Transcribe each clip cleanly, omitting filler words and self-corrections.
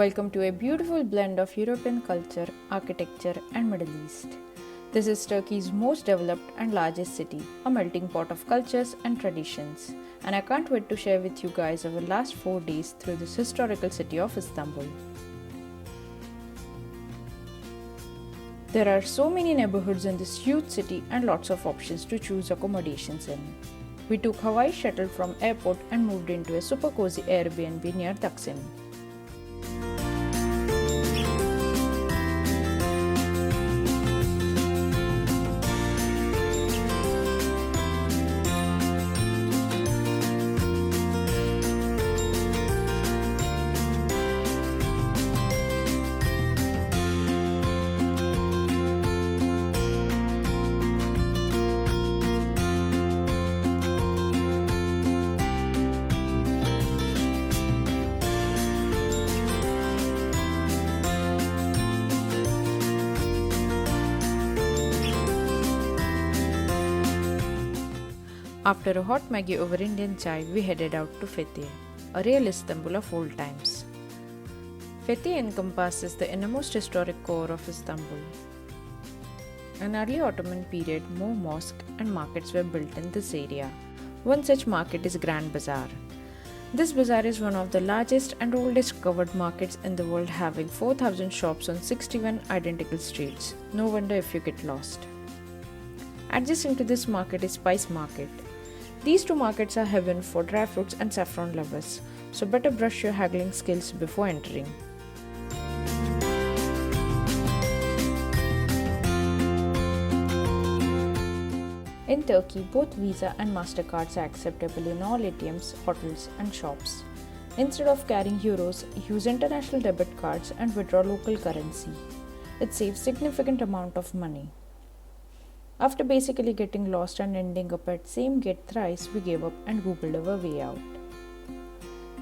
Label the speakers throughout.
Speaker 1: Welcome to a beautiful blend of European culture, architecture, and Middle East. This is Turkey's most developed and largest city, a melting pot of cultures and traditions. And I can't wait to share with you guys our last 4 days through this historical city of Istanbul. There are so many neighborhoods in this huge city and lots of options to choose accommodations in. We took Hawaii shuttle from airport and moved into a super cozy Airbnb near Taksim. After a hot Maggi over Indian chai, we headed out to Fethiye, a real Istanbul of old times. Fethiye encompasses the innermost historic core of Istanbul. In early Ottoman period, more mosques and markets were built in this area. One such market is Grand Bazaar. This bazaar is one of the largest and oldest covered markets in the world, having 4,000 shops on 61 identical streets. No wonder if you get lost. Adjacent to this market is Spice Market. These two markets are heaven for dry fruits and saffron lovers, so better brush your haggling skills before entering. In Turkey, both Visa and MasterCards are acceptable in all ATMs, hotels, and shops. Instead of carrying euros, use international debit cards and withdraw local currency. It saves significant amount of money. After basically getting lost and ending up at same gate thrice, we gave up and googled our way out.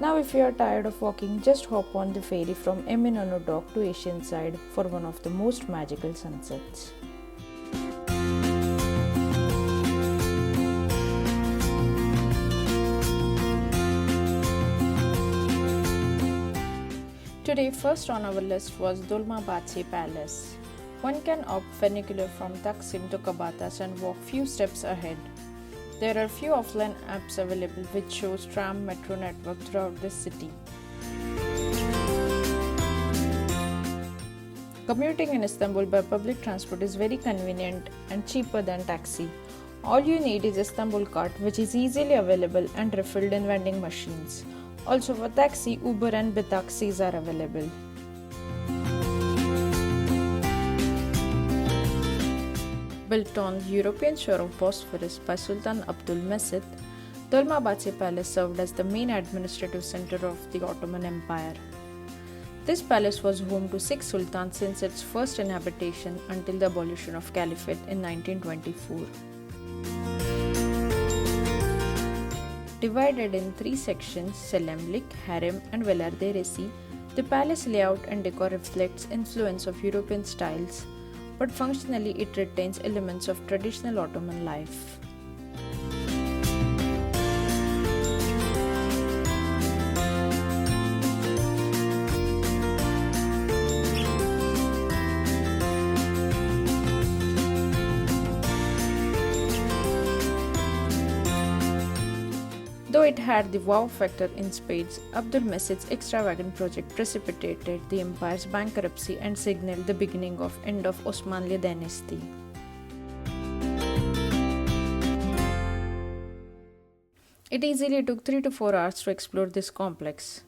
Speaker 1: Now if you are tired of walking, just hop on the ferry from Eminönü dock to Asian side for one of the most magical sunsets. Today, first on our list was Dolmabahce Palace. One can opt funicular from Taksim to Kabataş and walk few steps ahead. There are few offline apps available which shows tram metro network throughout the city. Commuting in Istanbul by public transport is very convenient and cheaper than taxi. All you need is Istanbul card, which is easily available and refilled in vending machines. Also for taxi, Uber and Bitaxis are available. Built on the European shore of Bosphorus by Sultan Abdülmecit, Dolmabahce Palace served as the main administrative center of the Ottoman Empire. This palace was home to 6 sultans since its first inhabitation until the abolition of Caliphate in 1924. Divided in 3 sections, Selamlik, Harem, and Velardeyesi, the palace layout and decor reflects influence of European styles, but functionally it retains elements of traditional Ottoman life. Though it had the wow factor in spades, Abdülmecit's extravagant project precipitated the empire's bankruptcy and signaled the beginning of end of Osmanli dynasty. It easily took 3 to 4 hours to explore this complex.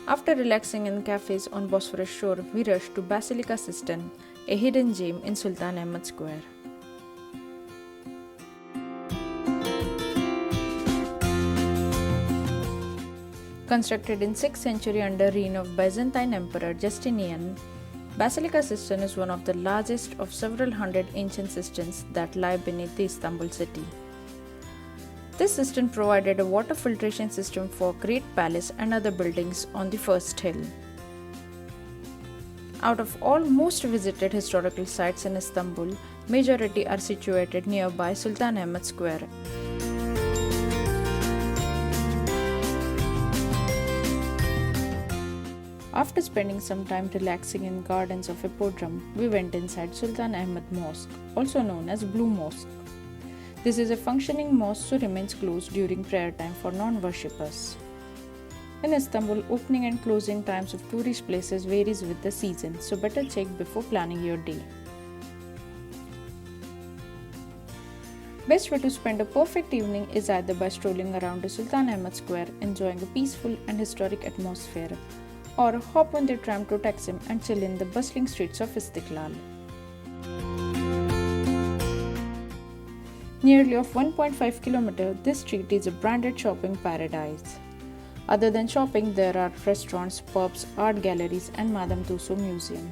Speaker 1: After relaxing in cafes on Bosphorus shore, we rushed to Basilica Sistine, a hidden gem in Sultan Ahmed Square. Constructed in 6th century under reign of Byzantine Emperor Justinian, Basilica Sistine is one of the largest of several hundred ancient cisterns that lie beneath the Istanbul city. This cistern provided a water filtration system for Great Palace and other buildings on the first hill. Out of all most visited historical sites in Istanbul, majority are situated nearby Sultan Ahmed Square. After spending some time relaxing in gardens of Hippodrome, we went inside Sultan Ahmed Mosque, also known as Blue Mosque. This is a functioning mosque so remains closed during prayer time for non-worshippers. In Istanbul, opening and closing times of tourist places varies with the season, so better check before planning your day. Best way to spend a perfect evening is either by strolling around the Sultan Ahmed Square, enjoying a peaceful and historic atmosphere, or hop on the tram to Taksim and chill in the bustling streets of Istiklal. Nearly of 1.5 km, this street is a branded shopping paradise. Other than shopping, there are restaurants, pubs, art galleries, and Madame Tussauds Museum.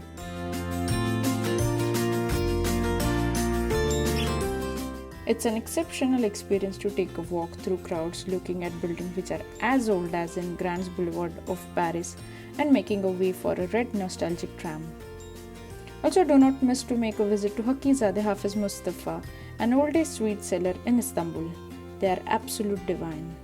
Speaker 1: It's an exceptional experience to take a walk through crowds looking at buildings which are as old as in Grand Boulevard of Paris and making a way for a red nostalgic tram. Also, do not miss to make a visit to Hakkizadeh Hafiz Mustafa, an old-age sweet seller in Istanbul. They are absolute divine.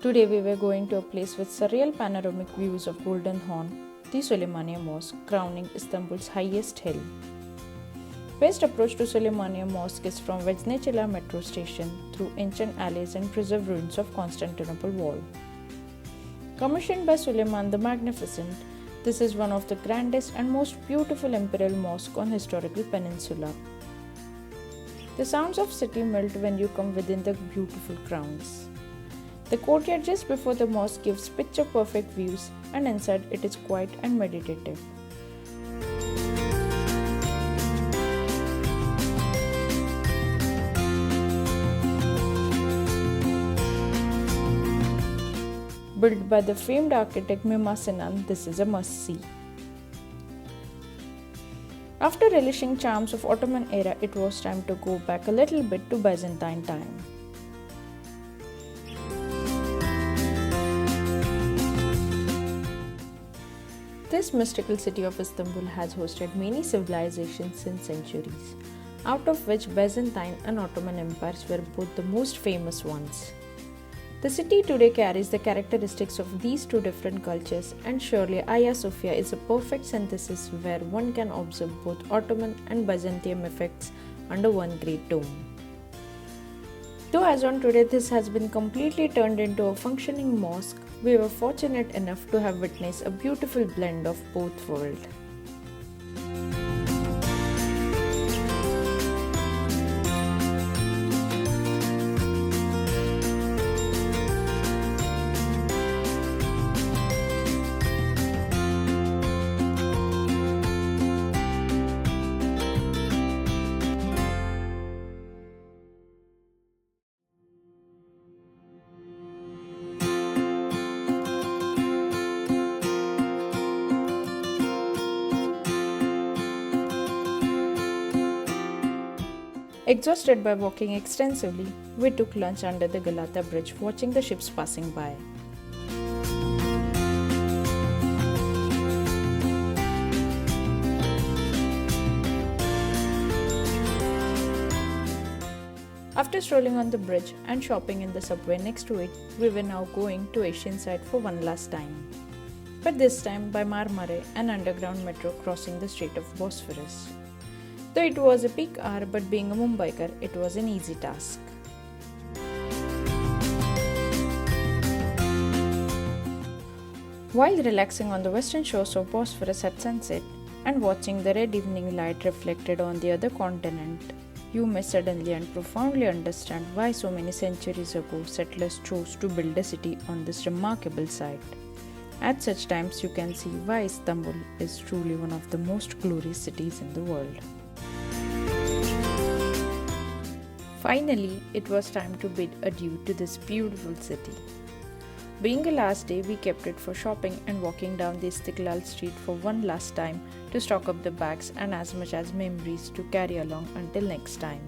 Speaker 1: Today we were going to a place with surreal panoramic views of Golden Horn, the Süleymaniye Mosque, crowning Istanbul's highest hill. Best approach to Süleymaniye Mosque is from Vecnechila metro station through ancient alleys and preserved ruins of Constantinople wall. Commissioned by Suleiman the Magnificent, this is one of the grandest and most beautiful imperial mosques on historical peninsula. The sounds of city melt when you come within the beautiful grounds. The courtyard just before the mosque gives picture-perfect views, and inside it is quiet and meditative. Built by the famed architect Mimar Sinan, this is a must-see. After relishing charms of Ottoman era, it was time to go back a little bit to Byzantine time. This mystical city of Istanbul has hosted many civilizations since centuries, out of which Byzantine and Ottoman empires were both the most famous ones. The city today carries the characteristics of these two different cultures, and surely Hagia Sophia is a perfect synthesis where one can observe both Ottoman and Byzantium effects under one great dome. Though as on today this has been completely turned into a functioning mosque, we were fortunate enough to have witnessed a beautiful blend of both worlds. Exhausted by walking extensively, we took lunch under the Galata Bridge watching the ships passing by. After strolling on the bridge and shopping in the subway next to it, we were now going to Asian side for one last time. But this time by Marmara, an underground metro crossing the Strait of Bosphorus. Though it was a peak hour, but being a Mumbaikar, it was an easy task. While relaxing on the western shores of Bosphorus at sunset and watching the red evening light reflected on the other continent, you may suddenly and profoundly understand why so many centuries ago settlers chose to build a city on this remarkable site. At such times, you can see why Istanbul is truly one of the most glorious cities in the world. Finally, it was time to bid adieu to this beautiful city. Being a last day, we kept it for shopping and walking down the Istiklal street for one last time to stock up the bags and as much as memories to carry along until next time.